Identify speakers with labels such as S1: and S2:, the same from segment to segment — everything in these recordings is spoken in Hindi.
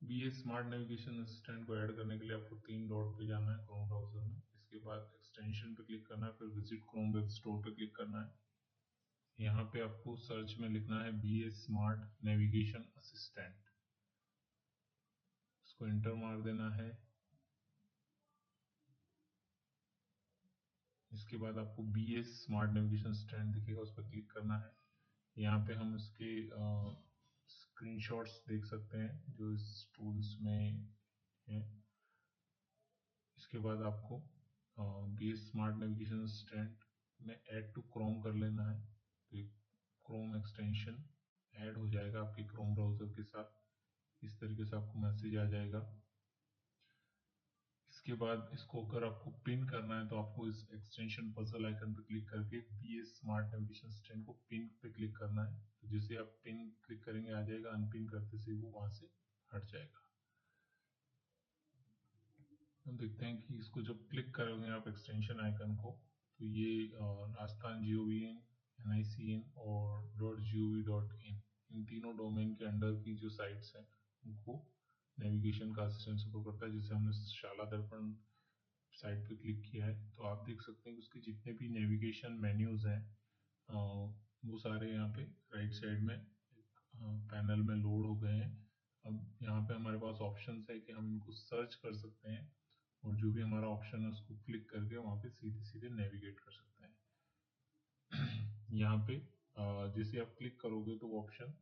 S1: BA स्मार्ट नेविगेशन असिस्टेंट को ऐड करने के लिए आपको 3 डॉट पे जाना है क्रोम ब्राउजर में। इसके बाद एक्सटेंशन पे क्लिक करना है, फिर विजिट क्रोम वेब स्टोर पे क्लिक करना है। यहाँ पे आपको सर्च में लिखना है BA स्मार्ट नेविगेशन असिस्टेंट, इसको इंटर मार देना है। इसके बाद आपको BA स्मार्ट नेविगेशन असिस्टेंट दिखेगा, उस पर क्लिक करना है। यहाँ पे हम इसके स्क्रीनशॉट्स देख सकते हैं जो इस टूल्स में है। इसके बाद आपको BA स्मार्ट नेविगेशन असिस्टेंट में ऐड टू क्रोम कर लेना है, तो क्रोम एक्सटेंशन ऐड हो जाएगा आपके क्रोम ब्राउजर के साथ। इस तरीके से आपको मैसेज आ जाएगा। इसके बाद इसको अगर आपको पिन करना है तो आपको इस एक्सटेंशन पजल आइकन पे क्लिक करके BA स्मार्ट नेविगेशन असिस्टेंट को पिन पे क्लिक करना है। तो जैसे आप पिन क्लिक करेंगे आ जाएगा, अनपिन करते से वो वहां से हट जाएगा। हम देखते हैं कि इसको जब क्लिक करोगे आप एक्सटेंशन आइकन को, तो ये राजस्थान GOVN, NICN और .gov.in इन तीनों डोमेन के अंडर की जो साइट्स हैं उनको नेविगेशन का असिस्टेंट सपोर्ट करता है। जैसे हमने शाला दर्पण साइट पे क्लिक किया है तो आप देख सकते हैं कि उसके जितने भी नेविगेशन मेन्यूज हैं वो सारे यहाँ पे राइट साइड में पैनल में लोड हो गए हैं। अब यहाँ पे हमारे पास ऑप्शंस है कि हम इनको सर्च कर सकते हैं और जो भी हमारा ऑप्शन है उसको क्लिक करके वहाँ पे सीधे सीधे नेविगेट कर सकते हैं। यहाँ पे जैसे आप क्लिक करोगे तो वो ऑप्शन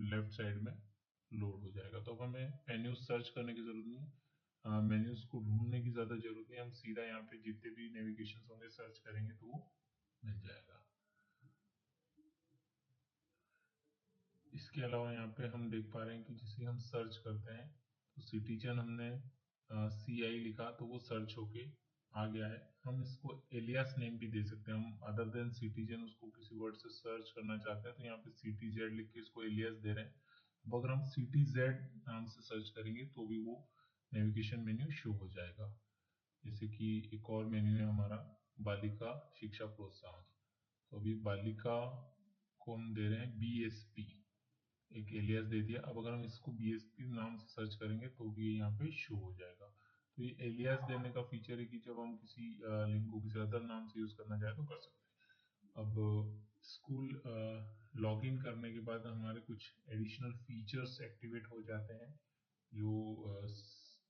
S1: लेफ्ट साइड में लोड हो जाएगा। तो अब हमें मेन्यू सर्च करने की जरूरत नहीं है, मेन्यूज को ढूंढने की ज्यादा जरूरत नहीं है। हम सीधा यहाँ पे जितने भी नेविगेशन होंगे सर्च करेंगे तो वो मिल जाएगा। इसके अलावा यहाँ पे हम देख पा रहे हैं कि जिसे हम सर्च करते हैं तो सिटीजन हमने CI लिखा तो वो सर्च होके आ गया है। हम इसको एलियास नेम भी दे सकते हैं। हम अदर देन सिटीजन उसको किसी वर्ड से सर्च करना चाहते हैं तो यहाँ पे CTZ लिख के इसको एलियास दे रहे हैं। अब अगर हम CTZ नाम से सर्च करेंगे तो भी वो नेविगेशन मेन्यू शो हो जाएगा। जैसे कि एक और मेन्यू है हमारा बालिका शिक्षा प्रोत्साहन, तो अभी बालिका को हम दे रहे हैं BSP, एक एलियास दे दिया। अब अगर हम इसको BSP नाम से सर्च करेंगे तो भी यहाँ पे शो हो जाएगा। तो ये एलियास देने का फीचर है कि जब हम किसी लिंक को किसी अदर नाम से यूज करना चाहे तो कर सकते हैं। अब स्कूल लॉगिन करने के बाद हमारे कुछ एडिशनल फीचर्स एक्टिवेट हो जाते हैं जो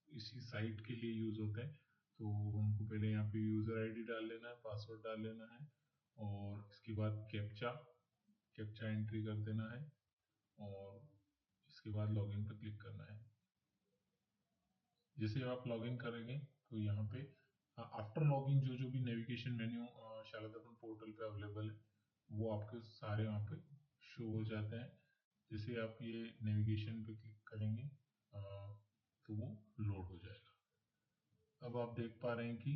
S1: इसी साइट के लिए यूज होते हैं। तो हमको पहले यहाँ पे यूजर आईडी डाल लेना है, पासवर्ड डाल लेना है और इसके बाद कैप्चा कैप्चा एंट्री कर देना है और इसके बाद लॉगिन पर क्लिक करना है। जैसे आप लॉगिन करेंगे तो यहाँ पे आफ्टर लॉगिन जो जो भी नेविगेशन मेन्यू शाला दर्पण पोर्टल पे अवेलेबल है वो आपके सारे वहाँ पे शो हो जाते हैं। जैसे आप ये नेविगेशन पे क्लिक करेंगे तो वो लोड हो जाएगा। अब आप देख पा रहे हैं कि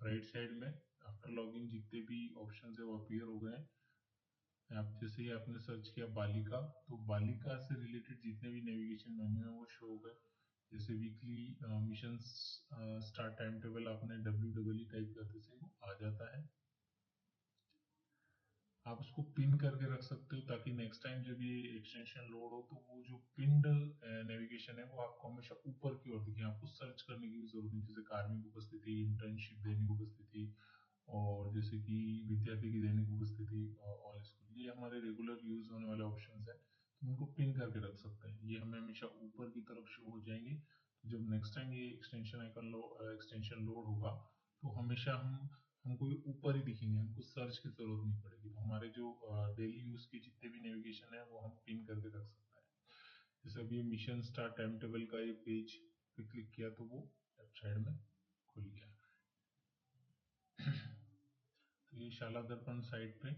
S1: राइट साइड में आफ्टर लॉगिन जितने भी ऑप्शन है वो अपीयर हो गए हैं। आप जैसे ही आपने सर्च किया बालिका तो बालिका से रिलेटेड जितने भी नेविगेशन मेन्यू है वो शो हो गए। जैसे weekly mission start time table आपने WEE टाइप करते से वो आ जाता है। आप उसको पिन करके रख सकते हो ताकि नेक्स्ट टाइम जब ये एक्सटेंशन लोड हो तो वो जो पिन्ड नेविगेशन है वो आपको हमेशा ऊपर की ओर दिखे, आपको सर्च करने की भी जरूरत नहीं। जैसे कार्मिक उपस्थिति, इंटर्नशिप दैनिक उपस्थिति और जैसे कि विद्यार्थी की दैनिक उपस्थिति ऑल स्कूल, ये हमारे रेगुलर यूज होने वाले ऑप्शंस हैं तो उनको पिन करके रख सकते हैं। ये हमें हमेशा ऊपर की तरफ शो हो जाएंगे। तो जब नेक्स्ट टाइम ये एक्सटेंशन लोड होगा तो हमेशा हमको ये ऊपर ही दिखेंगे, हमको सर्च की जरूरत नहीं पड़ेगी। तो हमारे जो डेली यूज के जितने भी नेविगेशन है वो हम पिन करके रख सकते हैं। जैसे अभी मिशन स्टार टाइम टेबल का ये पेज पे क्लिक किया तो वो लेफ्ट साइड में खुल गया। तो ये शाला दर्पण साइट पे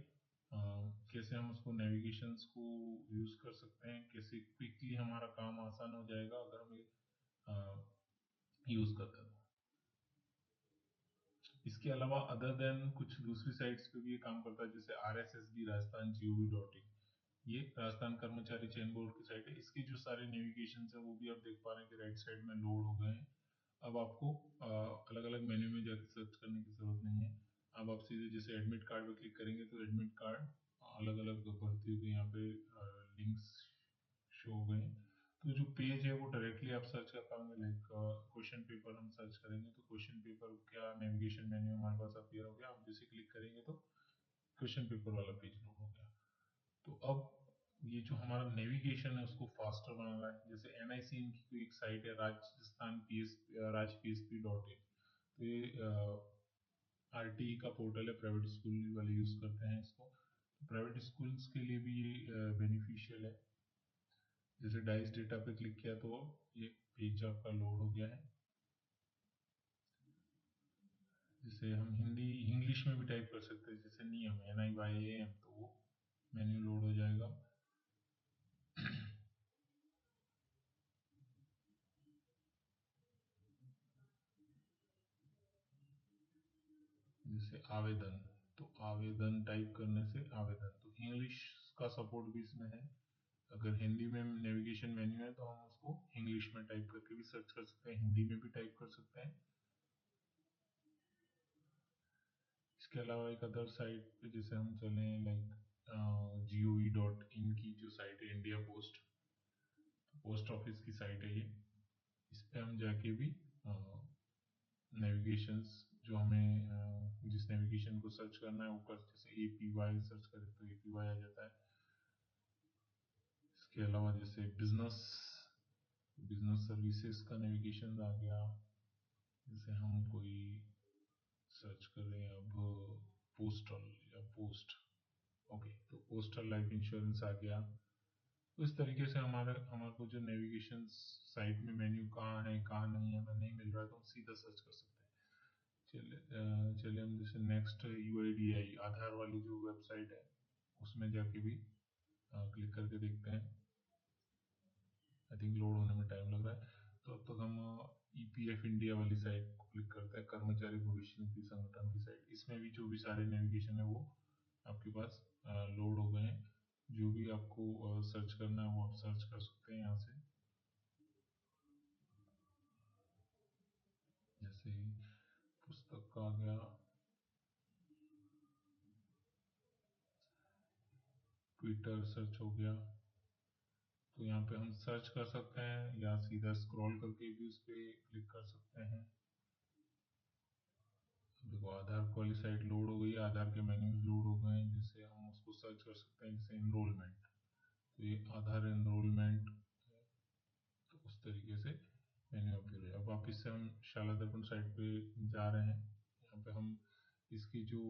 S1: कैसे हम उसको नेविगेशंस को यूज कर सकते हैं, कैसे क्विकली हमारा काम आसान हो जाएगा अगर हम ये यूज करते हैं। इसके अलावा अदर देन कुछ दूसरी साइट्स पे भी ये काम करता है। जैसे RSSB राजस्थान GOV.in, ये राजस्थान कर्मचारी चयन बोर्ड की साइट है। इसकी जो सारे नेविगेशन है वो भी आप देख पा रहे हैं कि राइट साइड में लोड हो गए हैं। अब आपको अलग अलग मेन्यू में जाकर सर्च करने की जरूरत नहीं है। अब आप सीधे जैसे एडमिट कार्ड पे क्लिक करेंगे तो एडमिट कार्ड अलग अलग भर्तियों के यहाँ पे लिंक्स शो हो गए हैं। तो जो पेज है वो डायरेक्टली आप सर्च कर पाएंगे, लाइक क्वेश्चन पेपर हम सर्च करेंगे तो क्वेश्चन पेपर क्या नेविगेशन मेन्यू हमारे पास अपीयर हो गया, आप जैसे क्लिक करेंगे तो क्वेश्चन पेपर वाला पेज लोड हो गया। तो अब ये जो हमारा नेविगेशन है उसको फास्टर बना रहा है। जैसे NIC इनकी कोई एक साइट है, राजस्थान पीएस rajpsp.in, तो ये RTE का पोर्टल है, प्राइवेट स्कूल वाले यूज करते हैं इसको। प्राइवेट स्कूल्स के लिए भी ये बेनिफिशियल है। जैसे डाइस डेटा पे क्लिक किया तो ये पेज आपका लोड हो गया है। जैसे हम हिंदी इंग्लिश में भी टाइप कर सकते हैं, जैसे नियम NIYAM, तो वो मेन्यू लोड हो जाएगा। जैसे आवेदन, तो आवेदन टाइप करने से आवेदन, तो इंग्लिश का सपोर्ट भी इसमें है। अगर हिंदी में नेविगेशन मेन्यू है तो हम उसको इंग्लिश में टाइप करके भी सर्च कर सकते हैं, हिंदी में भी टाइप कर सकते हैं। इसके अलावा एक अदर साइट पे जैसे हम चले, लाइक gov.in की जो साइट है, इंडिया पोस्ट पोस्ट ऑफिस की साइट है ये। इस पे हम जाके भी नेविगेशंस जो हमें जिस नेविगेशन को सर्च करना है वो कर, जैसे APY सर्च करें तो APY आ जाता है। इसके अलावा जैसे बिजनेस बिजनेस सर्विसेज का नेविगेशन आ गया। जैसे हम कोई सर्च करें अब पोस्टल या पोस्ट, ओके, तो पोस्टल लाइफ इंश्योरेंस आ गया। तो इस तरीके से हमारे को जो नेविगेशन साइट में मेन्यू कहाँ है कहाँ नहीं है, हमें नहीं मिल रहा है, तो हम सीधा सर्च कर सकते हैं। चलिए हम जैसे नेक्स्ट UIDAI आधार वाली जो वेबसाइट है उसमें जाके भी क्लिक करके देखते हैं। आई थिंक लोड होने में टाइम लग रहा है, तो अब तक हम EPF इंडिया वाली साइट को क्लिक करते हैं, कर्मचारी भविष्य निधि संगठन की साइट। इसमें भी जो भी सारे नेविगेशन है वो आपके पास लोड हो गए हैं। जो भी आपको सर्च करना है वो आप सर्च कर सकते हैं यहाँ से। जैसे पुस्तक का आ गया, ट्विटर सर्च हो गया, तो यहाँ पे हम सर्च कर सकते हैं या सीधा स्क्रॉल करके भी उस पर क्लिक कर सकते हैं। देखो आधार वाली साइट लोड हो गई है, आधार के मेन्यूज लोड हो गए हैं, जिससे हम उसको सर्च कर सकते हैं। जैसे एनरोलमेंट, तो ये आधार एनरोलमेंट, तो उस तरीके से मेन्यू अपीयर है। अब वापिस से हम शाला दर्पण साइट पे जा रहे हैं। यहाँ पे हम इसकी जो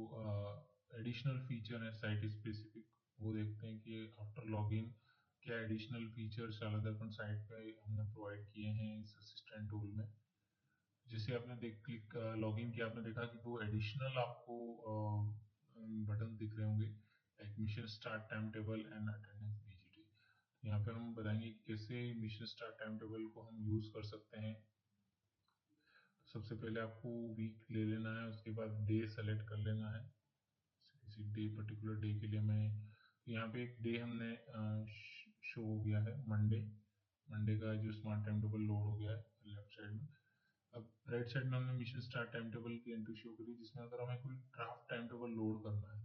S1: एडिशनल फीचर है साइट स्पेसिफिक, वो देखते हैं कि आफ्टर लॉगिन क्या एडिशनल फीचर शाला दर्पण साइट पे हमने प्रोवाइड किए हैं इस असिस्टेंट टूल में। जैसे आपने देख क्लिक लॉगिन किया, आपने देखा कि दो एडिशनल आपको बटन दिख रहे होंगे, like mission start time table and attendance BGT। यहाँ पे हम बताएंगे कि कैसे मिशन स्टार्ट टाइम टेबल को हम यूज कर सकते हैं। तो सबसे पहले आपको वीक ले लेना है, उसके बाद डे सेलेक्ट कर लेना है। किसी डे पर्टिकुलर डे के लिए मैं, यहाँ पे एक डे हमने शो हो गया है, मंडे। मंडे का जो स्मार्ट टाइम टेबल लोड हो गया है लेफ्ट साइड में। अब राइट साइड में हमने मिशन स्टार्ट टाइम टेबल की एंट्री शो करी, जिसमें अगर हमें कोई ड्राफ्ट टाइम टेबल लोड करना है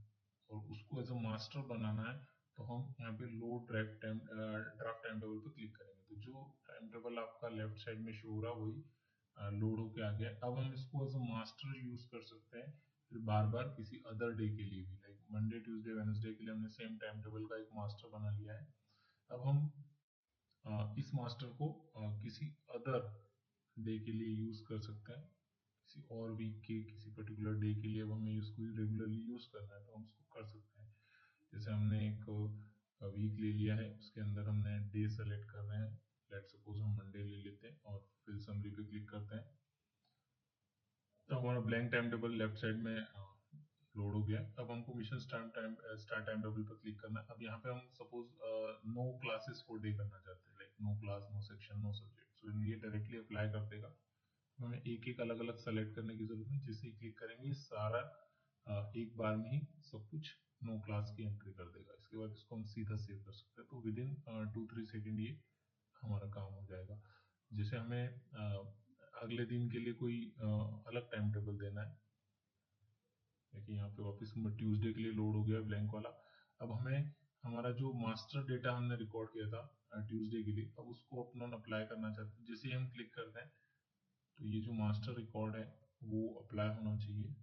S1: और उसको एज अ मास्टर बनाना है, तो हम यहाँ पे लोड ड्राफ्ट टाइम टेबल पे क्लिक करेंगे, तो जो टाइम टेबल आपका लेफ्ट साइड में शो हो रहा है वही लोड होके आ गया। अब हम इसको एज अ मास्टर यूज कर सकते हैं फिर बार बार किसी अदर डे के लिए भी, लाइक मंडे ट्यूसडे वेडनेसडे के लिए हमने सेम टाइम टेबल का एक मास्टर बना लिया है। अब हम इस मास्टर को किसी अदर डे के लिए यूज कर सकते हैं, किसी और वीक के किसी पर्टिकुलर डे के लिए। अब हमें इसको रेगुलरली यूज करना है तो हम उसको कर सकते हैं। जैसे हमने एक वीक ले लिया है, उसके अंदर हमने डे सेलेक्ट कर रहे हैं, लेट सपोज हम मंडे ले लेते हैं और फिर समरी पे क्लिक करते हैं, तो हमारा blank time table left side में लोड हो गया। अब हमको मिशन स्टार्ट टाइम टेबल पर क्लिक करना है। अब यहाँ पे हम suppose no classes for day करना चाहते हैं, like no class no section no subject, so ये डायरेक्टली अप्लाई कर देगा। हमें एक एक अलग अलग सेलेक्ट करने की जरूरत नहीं, जैसे ही क्लिक करेंगे सारा एक बार में ही सब कुछ नो क्लास की एंट्री कर देगा। इसके बाद इसको हम सीधा सेव कर सकते हैं, तो विद इन 2-3 सेकेंड ये हमारा काम हो जाएगा। जैसे हमें अगले दिन के लिए कोई अलग टाइम टेबल देना है, देखिए यहाँ पे वापस ट्यूसडे के लिए लोड हो गया ब्लैंक वाला। अब हमें हमारा जो मास्टर डेटा हमने रिकॉर्ड किया था ट्यूसडे के लिए, अब उसको अपन अप्लाई करना चाहते हैं। जैसे ही हम क्लिक करते हैं तो ये जो मास्टर रिकॉर्ड है वो अप्लाई होना चाहिए।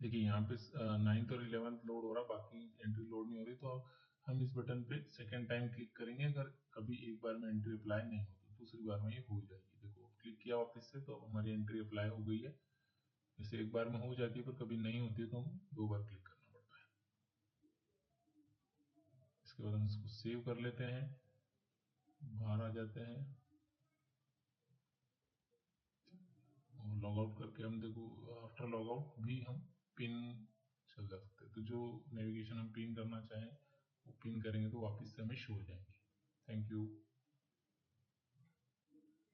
S1: देखिए यहाँ पे 9th और 11th लोड हो रहा, बाकी एंट्री लोड नहीं हो रही। तो अब हम इस बटन पे सेकेंड टाइम क्लिक करेंगे। अगर कभी एक बार में एंट्री अप्लाई नहीं होती, दूसरी बार में ये हो जाएगी। देखो क्लिक किया वापस से, तो हमारी एंट्री अप्लाई हो गई है। जैसे एक बार में हो जाती है, पर कभी नहीं होती है तो हम 2 बार क्लिक करना पड़ता है। इसके बाद हम इसको सेव कर लेते हैं, बाहर आ जाते हैं और लॉग आउट करके हम देखो आफ्टर लॉग आउट भी हम पिन चल जा सकते हैं। तो जो नेविगेशन हम पिन करना चाहें वो पिन करेंगे तो वापस से हमें शो हो जाएंगे। Thank you.